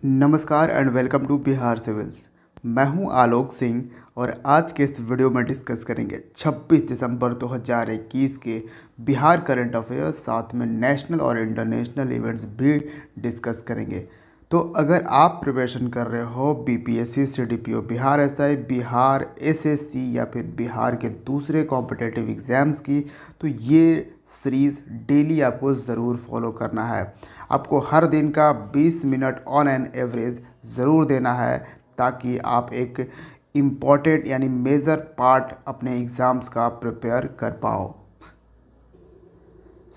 नमस्कार and welcome to Bihar civils. मैं हूं आलोक सिंह और आज के इस वीडियो में डिस्कस करेंगे 26 दिसंबर 2021 के बिहार करंट अफेयर्स, साथ में नेशनल और इंटरनेशनल इवेंट्स भी डिस्कस करेंगे। तो अगर आप प्रिपरेशन कर रहे हो BPSC, CDPO, Bihar SI, Bihar SSC या फिर बिहार के दूसरे कॉम्पिटिटिव एग्ज़ाम्स की, तो ये सीरीज़ डेली आपको ज़रूर फॉलो करना है। आपको हर दिन का 20 मिनट ऑन एन एवरेज ज़रूर देना है ताकि आप एक इम्पॉर्टेंट यानी मेजर पार्ट अपने एग्ज़ाम्स का प्रिपेयर कर पाओ।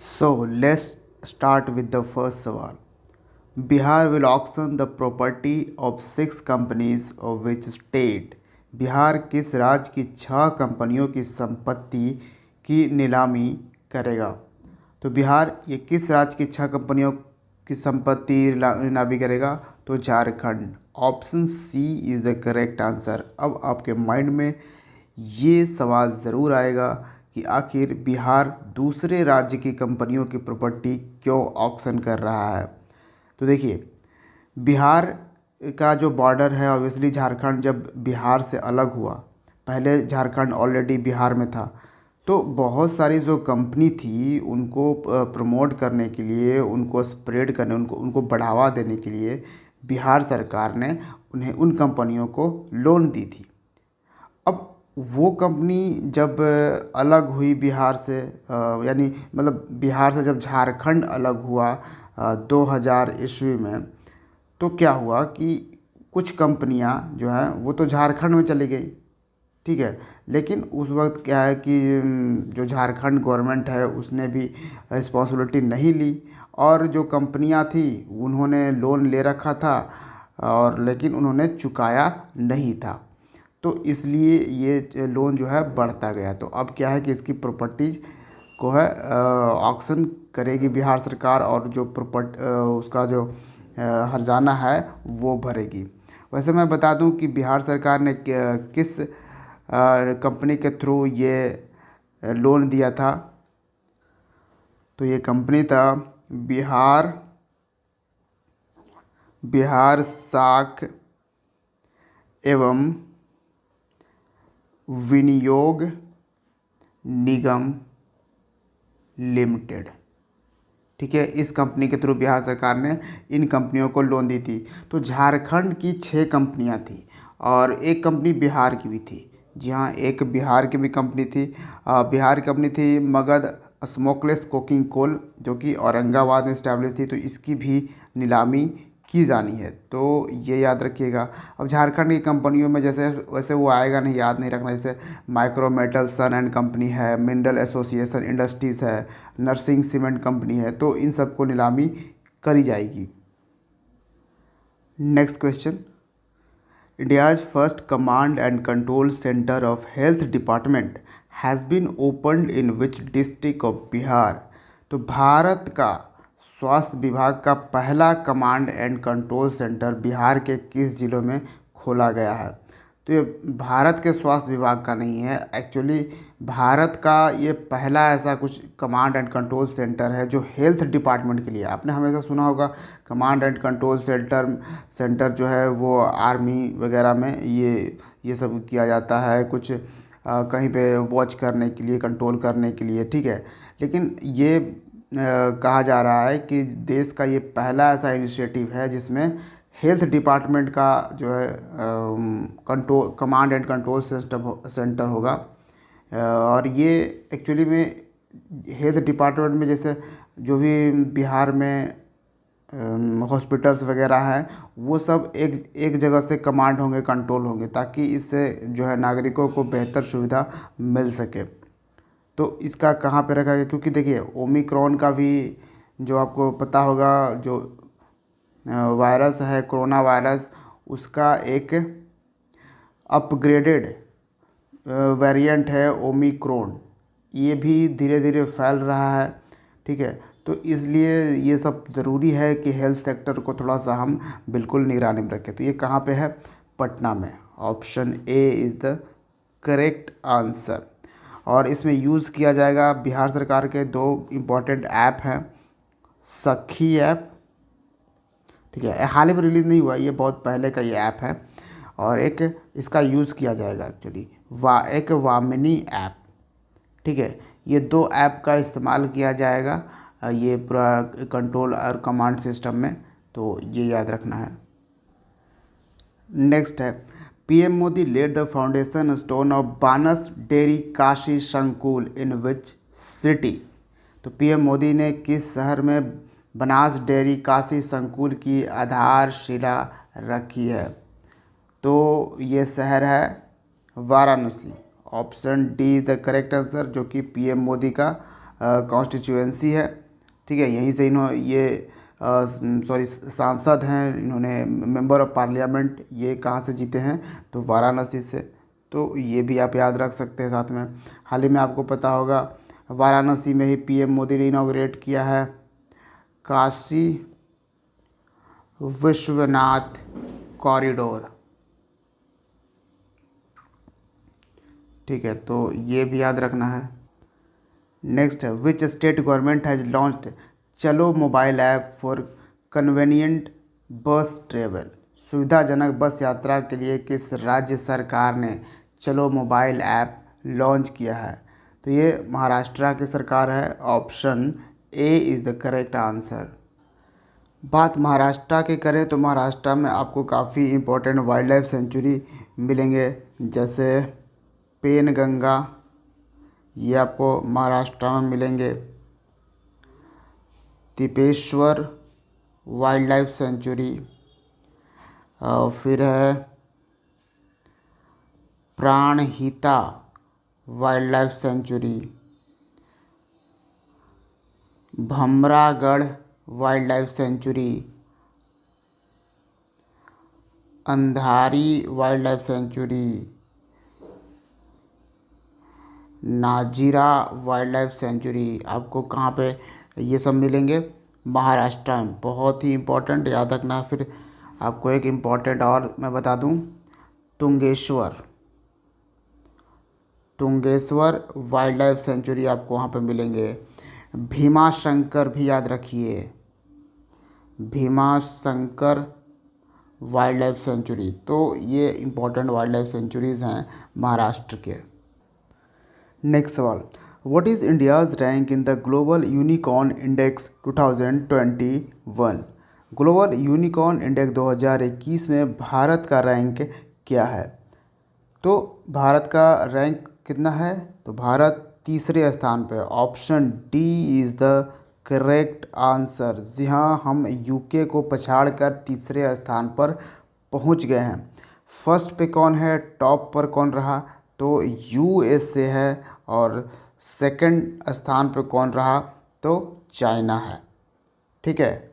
So let's start with the first सवाल। Bihar will auction the property of 6 companies of which state. Bihar किस राज्य की 6 कंपनियों की संपत्ति की नीलामी करेगा? तो बिहार ये किस राज्य की 6 कंपनियों की संपत्ति नीलामी करेगा? तो Jharkhand. Option C is the correct answer. अब आपके माइंड में ये सवाल ज़रूर आएगा कि आखिर बिहार दूसरे राज्य की कंपनियों की प्रॉपर्टी क्यों ऑक्शन कर रहा है। तो देखिए, बिहार का जो बॉर्डर है, ऑब्वियसली झारखंड जब बिहार से अलग हुआ, पहले झारखंड ऑलरेडी बिहार में था, तो बहुत सारी जो कंपनी थी उनको प्रमोट करने के लिए, उनको स्प्रेड करने, उनको बढ़ावा देने के लिए बिहार सरकार ने उन्हें उन कंपनियों को लोन दी थी। अब वो कंपनी जब अलग हुई बिहार से, यानी मतलब बिहार से जब झारखंड अलग हुआ 2000 ईस्वी में, तो क्या हुआ कि कुछ कंपनियां जो हैं वो तो झारखंड में चली गई, ठीक है। लेकिन उस वक्त क्या है कि जो झारखंड गवर्नमेंट है उसने भी रिस्पॉन्सिबिलिटी नहीं ली, और जो कंपनियां थी उन्होंने लोन ले रखा था और लेकिन उन्होंने चुकाया नहीं था, तो इसलिए ये लोन जो है बढ़ता गया। तो अब क्या है कि इसकी प्रॉपर्टीज को है ऑक्शन करेगी बिहार सरकार, और जो उसका जो हर्जाना है वो भरेगी। वैसे मैं बता दूं कि बिहार सरकार ने किस कंपनी के थ्रू ये लोन दिया था। तो ये कंपनी था बिहार साख एवं विनियोग निगम लिमिटेड, ठीक है। इस कंपनी के थ्रू बिहार सरकार ने इन कंपनियों को लोन दी थी। तो झारखंड की 6 कंपनियां थी और एक कंपनी बिहार की भी थी। जी हाँ, एक बिहार की भी कंपनी थी। बिहार की कंपनी थी मगध स्मोकलेस कोकिंग कोल, जो कि औरंगाबाद में इस्टेब्लिश थी, तो इसकी भी नीलामी की जानी है, तो ये याद रखिएगा। अब झारखंड की कंपनियों में जैसे वैसे वो आएगा नहीं, याद नहीं रखना। जैसे माइक्रोमेटल सन एंड कंपनी है, मिनरल एसोसिएशन इंडस्ट्रीज़ है, नर्सिंग सीमेंट कंपनी है, तो इन सबको नीलामी करी जाएगी। Next question. India's first command and control centre of health department has been opened in which district of Bihar. तो भारत का स्वास्थ्य विभाग का पहला command and control centre Bihar के किस जिलों में खोला गया है? तो ये भारत के स्वास्थ्य विभाग का नहीं है, एक्चुअली भारत का ये पहला ऐसा कुछ कमांड एंड कंट्रोल सेंटर है जो हेल्थ डिपार्टमेंट के लिए। आपने हमेशा सुना होगा कमांड एंड कंट्रोल सेंटर जो है वो आर्मी वगैरह में ये सब किया जाता है, कुछ कहीं पे वॉच करने के लिए, कंट्रोल करने के लिए, ठीक है। लेकिन ये कहा जा रहा है कि देश का ये पहला ऐसा इनिशिएटिव है जिसमें हेल्थ डिपार्टमेंट का जो है control command and control centre होगा। और ये एक्चुअली में हेल्थ डिपार्टमेंट में जैसे जो भी बिहार में हॉस्पिटल्स वगैरह हैं वो सब एक जगह से कमांड होंगे, कंट्रोल होंगे, ताकि इससे जो है नागरिकों को बेहतर सुविधा मिल सके। तो इसका कहाँ पे रखा गया? क्योंकि देखिए ओमिक्रॉन का भी जो आपको पता होगा, जो वायरस है कोरोना वायरस, उसका एक अपग्रेडेड वेरिएंट है ओमिक्रॉन, ये भी धीरे धीरे फैल रहा है, ठीक है। तो इसलिए ये सब ज़रूरी है कि हेल्थ सेक्टर को थोड़ा सा हम बिल्कुल निगरानी में रखें। तो ये कहाँ पे है? पटना में। Option A is the correct answer. और इसमें यूज़ किया जाएगा बिहार सरकार के 2 इम्पॉर्टेंट ऐप हैं, सखी ऐप, ठीक है, हाल ही में रिलीज़ नहीं हुआ, ये बहुत पहले का ये ऐप है और एक इसका यूज़ किया जाएगा एक्चुअली एक वामिनी ऐप। ठीक है, ये 2 ऐप का इस्तेमाल किया जाएगा ये पूरा कंट्रोल और कमांड सिस्टम में, तो ये याद रखना है। नेक्स्ट है PM Modi led the foundation stone of Banas dairy Kashi Sankul in which city. तो पीएम मोदी ने किस शहर में बनास डेयरी काशी संकुल की आधारशिला रखी है? तो ये शहर है Varanasi. Option D the correct answer, जो कि पीएम मोदी का कॉन्स्टिट्यूएंसी है। ठीक है, यहीं से ये सांसद हैं, इन्होंने मेंबर ऑफ पार्लियामेंट ये कहाँ से जीते हैं? तो वाराणसी से। तो ये भी आप याद रख सकते हैं। साथ में हाल ही में आपको पता होगा वाराणसी में ही पीएम मोदी ने इनॉग्रेट किया है काशी विश्वनाथ कॉरिडोर। ठीक है, तो ये भी याद रखना है। नेक्स्ट है which state government has launched चलो मोबाइल ऐप फॉर कन्वेनियंट बस ट्रेवल। सुविधाजनक बस यात्रा के लिए किस राज्य सरकार ने चलो मोबाइल ऐप लॉन्च किया है? तो ये महाराष्ट्र की सरकार है। Option A is the correct answer. बात महाराष्ट्र की करें तो महाराष्ट्र में आपको काफ़ी इम्पोर्टेंट वाइल्ड लाइफ सेंचुरी मिलेंगे, जैसे पेनगंगा, ये आपको महाराष्ट्र में मिलेंगे। तिपेश्वर वाइल्ड लाइफ सेंचुरी, फिर है Pranhita wildlife sanctuary, Bhamragarh wildlife sanctuary, Andhari wildlife sanctuary, Nazira wildlife sanctuary. आपको कहाँ पे ये सब मिलेंगे? महाराष्ट्र में। बहुत ही इम्पोर्टेंट याद रखना। फिर आपको एक इम्पोर्टेंट और मैं बता दूं, तुंगेश्वर वाइल्ड लाइफ सेंचुरी आपको वहाँ पे मिलेंगे। भीमा शंकर भी याद रखिए, Bhima Shankar wild life sanctuary. तो ये इम्पोर्टेंट वाइल्ड लाइफ सेंचुरीज़ हैं महाराष्ट्र के। नेक्स्ट सवाल, what is India's rank in the global unicorn index 2021? Global unicorn index 2021 में भारत का रैंक क्या है? तो भारत का रैंक कितना है? तो भारत तीसरे स्थान पे। Option D is the correct answer. जी हाँ, हम यूके को पछाड़ कर तीसरे स्थान पर पहुंच गए हैं। फर्स्ट पे कौन है, टॉप पर कौन रहा? तो यूएसए है। और सेकंड स्थान पे कौन रहा? तो चाइना है। ठीक है,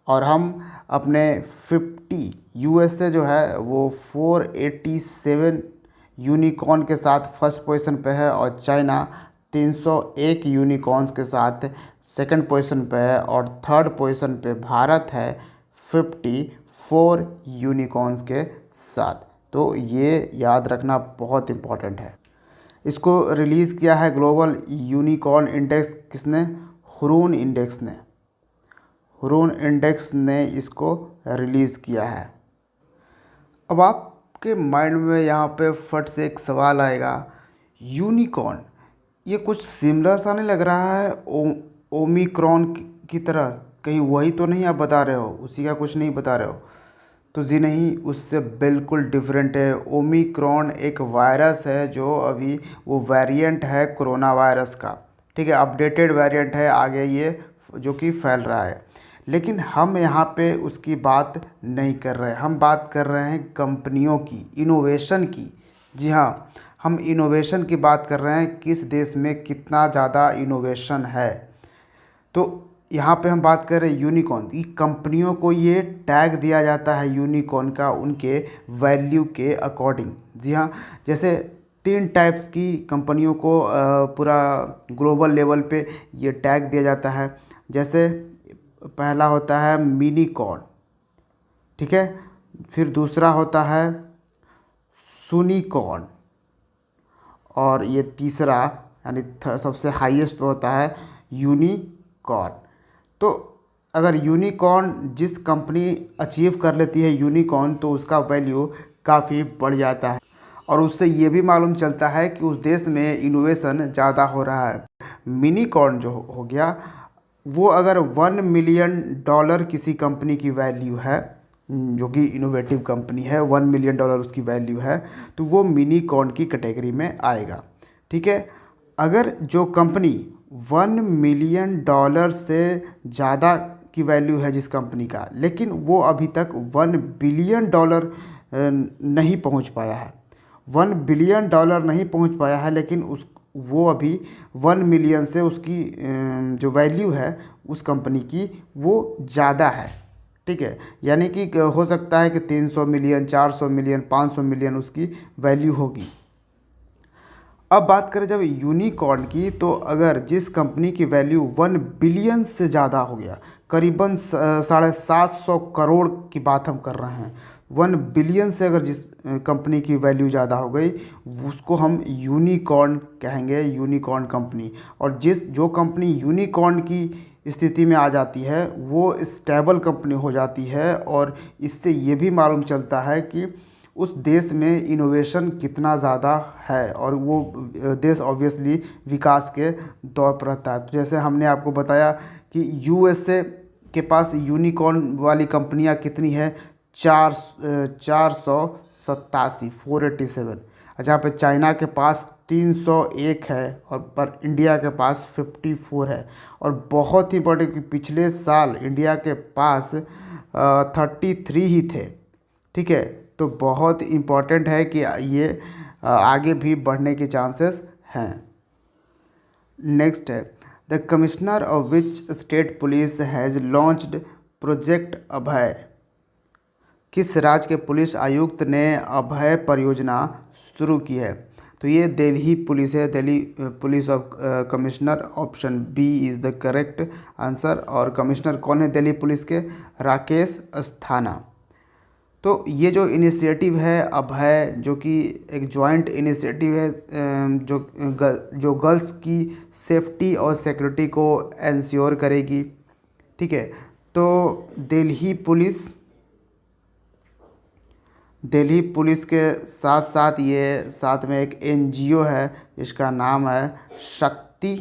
और हम अपने 50 यूएसए जो है वो 487 यूनिकॉर्न के साथ फर्स्ट पोजीशन पे है और चाइना 301 यूनिकॉर्न्स के साथ सेकंड पोजीशन पे है और थर्ड पोजीशन पे भारत है 54 यूनिकॉर्न्स के साथ। तो ये याद रखना बहुत इम्पॉर्टेंट है। इसको रिलीज़ किया है ग्लोबल यूनिकॉर्न इंडेक्स किसने? हुरून इंडेक्स ने इसको रिलीज़ किया है। अब आपके माइंड में यहाँ पे फट से एक सवाल आएगा, यूनिकॉर्न ये कुछ सिमिलर सा नहीं लग रहा है ओमिक्रॉन की तरह? कहीं वही तो नहीं आप बता रहे हो, उसी का कुछ नहीं बता रहे हो? तो जी नहीं, उससे बिल्कुल डिफरेंट है। ओमिक्रॉन एक वायरस है जो अभी वो वेरिएंट है कोरोना वायरस का। ठीक है, अपडेटेड वेरिएंट है आगे ये जो कि फैल रहा है। लेकिन हम यहाँ पे उसकी बात नहीं कर रहे हैं, हम बात कर रहे हैं कंपनियों की, इनोवेशन की। जी हाँ, हम इनोवेशन की बात कर रहे हैं, किस देश में कितना ज़्यादा इनोवेशन है। तो यहाँ पे हम बात कर रहे हैं यूनिकॉर्न की। कंपनियों को ये टैग दिया जाता है यूनिकॉर्न का उनके वैल्यू के अकॉर्डिंग। जी हाँ, जैसे 3 टाइप्स की कंपनियों को पूरा ग्लोबल लेवल पे ये टैग दिया जाता है। जैसे पहला होता है मिनीकॉर्न, ठीक है, फिर दूसरा होता है सुनिकॉर्न और ये तीसरा यानी सबसे हाईएस्ट पे होता है यूनिकॉर्न। तो अगर यूनिकॉर्न जिस कंपनी अचीव कर लेती है यूनिकॉर्न, तो उसका वैल्यू काफ़ी बढ़ जाता है और उससे ये भी मालूम चलता है कि उस देश में इनोवेशन ज़्यादा हो रहा है। मिनीकॉर्न जो हो गया, वो अगर $1 मिलियन किसी कंपनी की वैल्यू है, जो कि इनोवेटिव कंपनी है, $1 मिलियन उसकी वैल्यू है, तो वो मिनीकॉर्न की कैटेगरी में आएगा। ठीक है। अगर जो कंपनी $1 मिलियन से ज़्यादा की वैल्यू है जिस कंपनी का, लेकिन वो अभी तक $1 बिलियन नहीं पहुंच पाया है, $1 बिलियन नहीं पहुंच पाया है, लेकिन उस वो अभी 1 मिलियन से उसकी जो वैल्यू है उस कंपनी की वो ज़्यादा है। ठीक है। यानी कि हो सकता है कि 300 मिलियन, 400 मिलियन, 500 मिलियन उसकी वैल्यू होगी। अब बात करें जब यूनिकॉर्न की, तो अगर जिस कंपनी की वैल्यू 1 बिलियन से ज़्यादा हो गया, करीबन 750 करोड़ की बात हम कर रहे हैं, 1 बिलियन से अगर जिस कंपनी की वैल्यू ज़्यादा हो गई, उसको हम यूनिकॉर्न कहेंगे, यूनिकॉर्न कंपनी। और जो कंपनी यूनिकॉर्न की स्थिति में आ जाती है वो स्टेबल कंपनी हो जाती है, और इससे ये भी मालूम चलता है कि उस देश में इनोवेशन कितना ज़्यादा है, और वो देश ऑब्वियसली विकास के दौर पर रहता है। तो जैसे हमने आपको बताया कि यूएसए के पास यूनिकॉर्न वाली कंपनियां कितनी है, 487, 487। जहाँ पे चाइना के पास 301 है, और पर इंडिया के पास 54 है। और बहुत ही इंपॉर्टेंट कि पिछले साल इंडिया के पास 33 ही थे। ठीक है। तो बहुत इम्पॉर्टेंट है कि ये आगे भी बढ़ने के चांसेस हैं। नेक्स्ट है, the commissioner of which state police has launched project Abhay. किस राज्य के पुलिस आयुक्त ने अभय परियोजना शुरू की है? तो ये दिल्ली पुलिस है, Delhi police of commissioner, option B is the correct answer. और कमिश्नर कौन है दिल्ली पुलिस के? राकेश अस्थाना। तो ये जो इनिशिएटिव है अभय, जो कि एक जॉइंट इनिशिएटिव है, जो गर्ल्स की सेफ्टी और सिक्योरिटी को इंश्योर करेगी। ठीक है। तो दिल्ली पुलिस के साथ साथ ये साथ में एक एनजीओ है जिसका नाम है शक्ति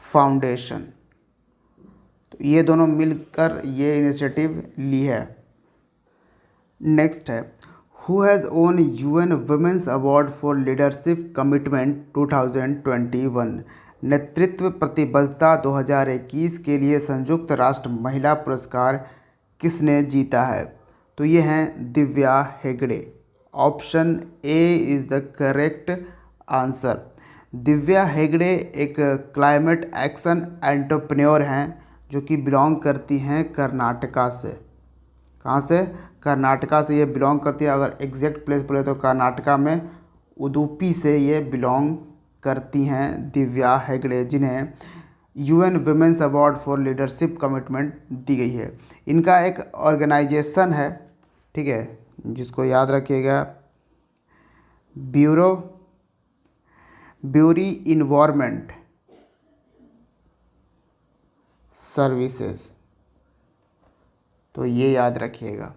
फाउंडेशन। तो ये दोनों मिलकर ये इनिशिएटिव ली है। नेक्स्ट है, who has won UN women's award for leadership commitment 2021। नेतृत्व प्रतिबद्धता 2021 के लिए संयुक्त राष्ट्र महिला पुरस्कार किसने जीता है? तो ये हैं Divya Hegde. Option A is the correct answer. Divya Hegde एक क्लाइमेट एक्शन एंटरप्रेन्योर हैं, जो कि बिलोंग करती हैं कर्नाटका से। कहाँ से? कर्नाटका से ये बिलोंग करती है। अगर एग्जैक्ट प्लेस बोले तो कर्नाटका में उडुपी से ये बिलोंग करती हैं दिव्या हेगड़े, जिन्हें UN women's award for leadership commitment दी गई है। इनका एक ऑर्गेनाइजेशन है, ठीक है, जिसको याद रखिएगा, ब्यूरी इन्वायरमेंट सर्विसेज। तो ये याद रखिएगा।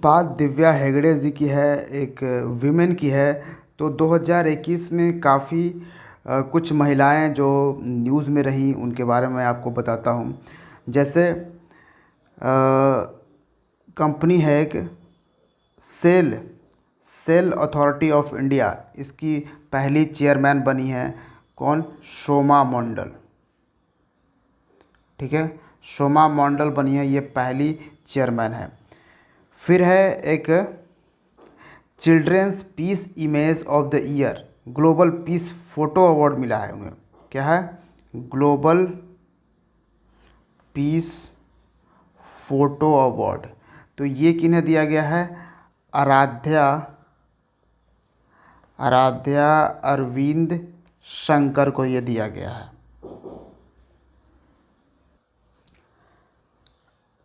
बात दिव्या हेगड़े जी की है, एक विमेन की है। तो 2021 में काफ़ी कुछ महिलाएं जो न्यूज़ में रहीं उनके बारे में आपको बताता हूँ। जैसे कंपनी है एक सेल अथॉरिटी ऑफ इंडिया, इसकी पहली चेयरमैन बनी है कौन? शोमा मंडल। ठीक है, शोमा मंडल बनी है, ये पहली चेयरमैन है। फिर है एक children's peace image of the year, global peace photo award मिला है उन्हें। क्या है? Global peace photo award. तो ये किन्हें दिया गया है? आराध्या अरविंद शंकर को ये दिया गया है।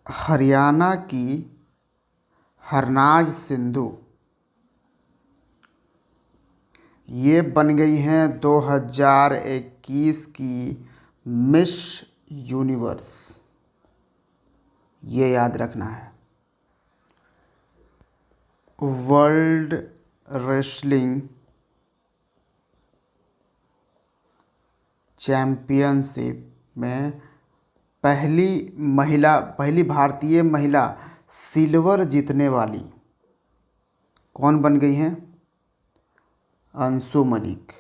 हरियाणा की हरनाज सिंधु, ये बन गई हैं 2021 की मिस यूनिवर्स, ये याद रखना है। वर्ल्ड रेसलिंग चैम्पियनशिप में पहली भारतीय महिला सिल्वर जीतने वाली कौन बन गई हैं? अंशु मलिक।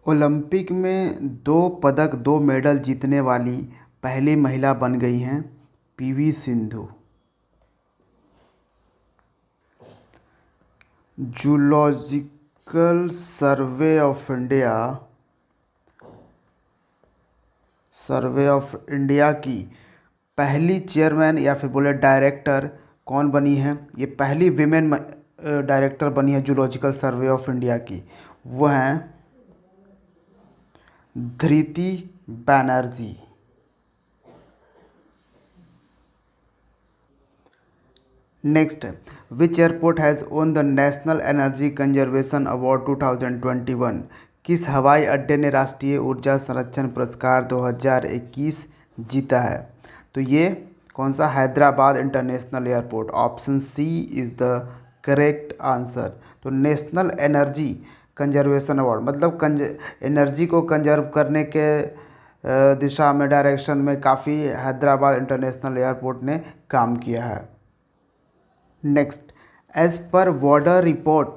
ओलंपिक में 2 मेडल जीतने वाली पहली महिला बन गई हैं PV Sindhu. Zoological survey of India की पहली चेयरमैन या फिर बोले डायरेक्टर कौन बनी है? ये पहली विमेन डायरेक्टर बनी है जूलॉजिकल सर्वे ऑफ इंडिया की, वो हैं धृति बैनर्जी। नेक्स्ट है, which airport has won the national energy conservation award 2021? किस हवाई अड्डे ने राष्ट्रीय ऊर्जा संरक्षण पुरस्कार 2021 जीता है? तो ये कौन सा? Hyderabad international airport. Option C is the correct answer. तो नेशनल एनर्जी कंजर्वेशन अवार्ड मतलब एनर्जी को कंजर्व करने के दिशा में, डायरेक्शन में काफ़ी हैदराबाद इंटरनेशनल एयरपोर्ट ने काम किया है। नेक्स्ट, एज पर वाडा report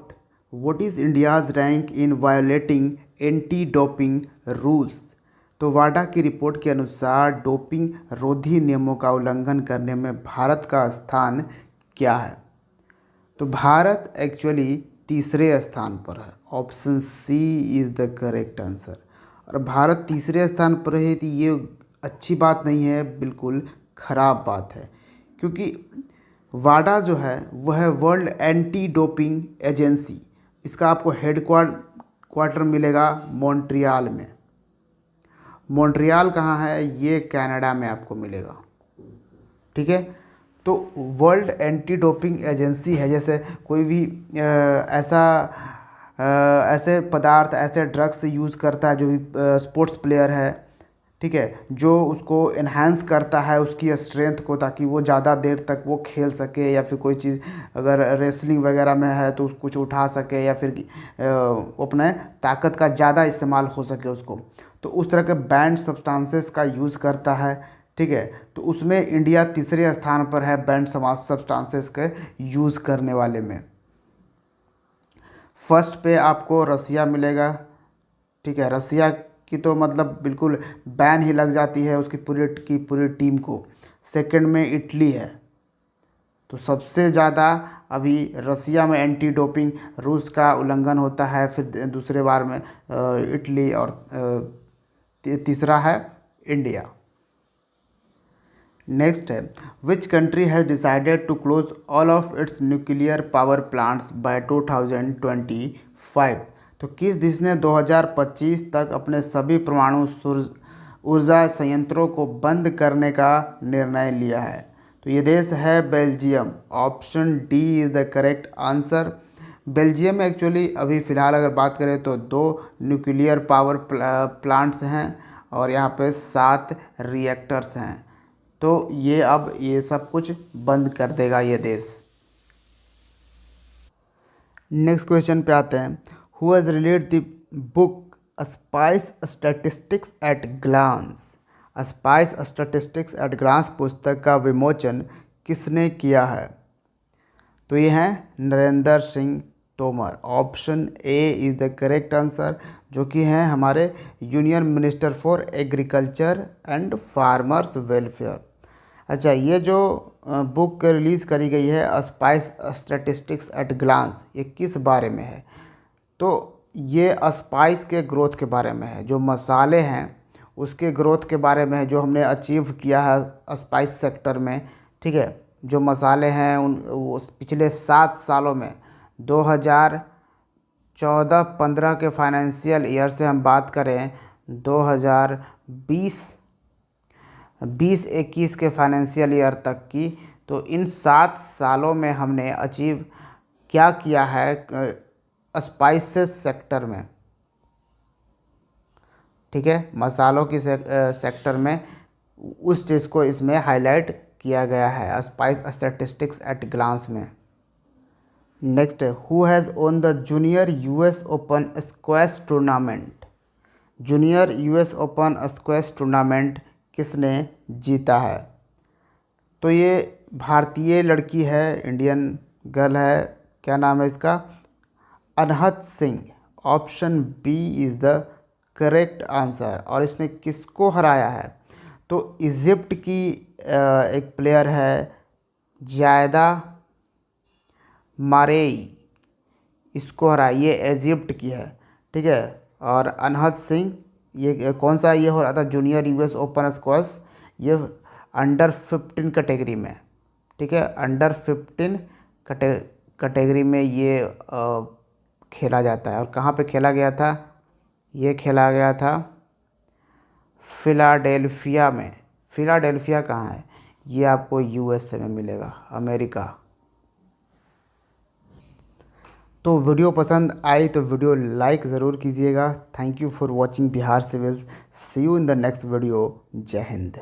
what is India's rank in violating anti doping rules? तो वाडा की रिपोर्ट के अनुसार डोपिंग रोधी नियमों का उल्लंघन करने में भारत का स्थान क्या है? तो भारत एक्चुअली तीसरे स्थान पर है। Option C is the correct answer. और भारत तीसरे स्थान पर है तो ये अच्छी बात नहीं है, बिल्कुल ख़राब बात है, क्योंकि वाडा जो है वह है वर्ल्ड एंटी डोपिंग एजेंसी। इसका आपको हेड क्वार्टर मिलेगा मॉन्ट्रियल में। मॉन्ट्रियल कहाँ है? ये कनाडा में आपको मिलेगा। ठीक है, तो वर्ल्ड एंटी डोपिंग एजेंसी है, जैसे कोई भी ऐसे पदार्थ, ऐसे ड्रग्स यूज़ करता है जो भी स्पोर्ट्स प्लेयर है, ठीक है, जो उसको इन्हांस करता है उसकी स्ट्रेंथ को, ताकि वो ज़्यादा देर तक वो खेल सके, या फिर कोई चीज़ अगर रेसलिंग वगैरह में है तो कुछ उठा सके, या फिर अपने ताकत का ज़्यादा इस्तेमाल हो सके उसको, तो उस तरह के बैंड सब्सटेंसेस का यूज़ करता है। ठीक है, तो उसमें इंडिया तीसरे स्थान पर है बैंड सब्सटेंसेस के यूज़ करने वाले में। फर्स्ट पे आपको रसिया मिलेगा। ठीक है, रसिया की तो मतलब बिल्कुल बैन ही लग जाती है उसकी पूरी टीम को। सेकंड में इटली है, तो सबसे ज़्यादा अभी रसिया में एंटी डोपिंग रूल्स का उल्लंघन होता है, फिर दूसरे बार में इटली, और तीसरा है इंडिया। नेक्स्ट है, which country has decided to close all of its nuclear power plants by 2025? तो किस देश ने 2025 तक अपने सभी परमाणु ऊर्जा संयंत्रों को बंद करने का निर्णय लिया है? तो ये देश है Belgium. Option D is the correct answer. Belgium में एक्चुअली अभी फ़िलहाल अगर बात करें तो 2 न्यूक्लियर पावर प्लांट्स हैं और यहाँ पे 7 रिएक्टर्स हैं। तो ये अब ये सब कुछ बंद कर देगा ये देश। नेक्स्ट क्वेश्चन पे आते हैं, who has release the book spice statistics at glance? Spice statistics at glance पुस्तक का विमोचन किसने किया है? तो ये हैं Narendra Singh Tomar. Option A is the correct answer, जो कि हैं हमारे union minister for agriculture and farmers welfare. अच्छा, ये जो बुक रिलीज़ करी गई है स्पाइस स्टैटिस्टिक्स एट ग्लांस, ये किस बारे में है? तो ये स्पाइस के ग्रोथ के बारे में है, जो मसाले हैं उसके ग्रोथ के बारे में है, जो हमने अचीव किया है स्पाइस सेक्टर में। ठीक है, जो मसाले हैं उस पिछले 7 सालों में 2014-15 के फाइनेंशियल ईयर से हम बात करें 2020-21 के फाइनेंशियल ईयर तक की, तो इन 7 सालों में हमने अचीव क्या किया है स्पाइसेस सेक्टर में? ठीक है, मसालों की सेक्टर में उस चीज़ को इसमें हाईलाइट किया गया है स्पाइस स्टैटिस्टिक्स एट ग्लांस में। Next, who has won the junior US open squash tournament. Junior US open squash tournament किसने जीता है? तो ये भारतीय लड़की है, इंडियन गर्ल है। क्या नाम है इसका? Anahat Singh. Option B is the correct answer. और इसने किसको हराया है? तो इजिप्ट की एक प्लेयर है जायदा मारेई, इसको हराया। ये इजिप्ट की है, ठीक है। और अनहत सिंह, ये कौन सा ये हो रहा था जूनियर यूएस ओपन स्क्वैश, ये अंडर 15 कैटेगरी में, ठीक है, अंडर 15 कैटेगरी में ये खेला जाता है। और कहाँ पे खेला गया था? ये खेला गया था फिलाडेल्फिया में। फिलाडेल्फिया कहाँ है? ये आपको यूएसए में मिलेगा, अमेरिका। तो वीडियो पसंद आई तो वीडियो लाइक ज़रूर कीजिएगा। Thank you for watching Bihar civils. See you in the next video. Jai Hind.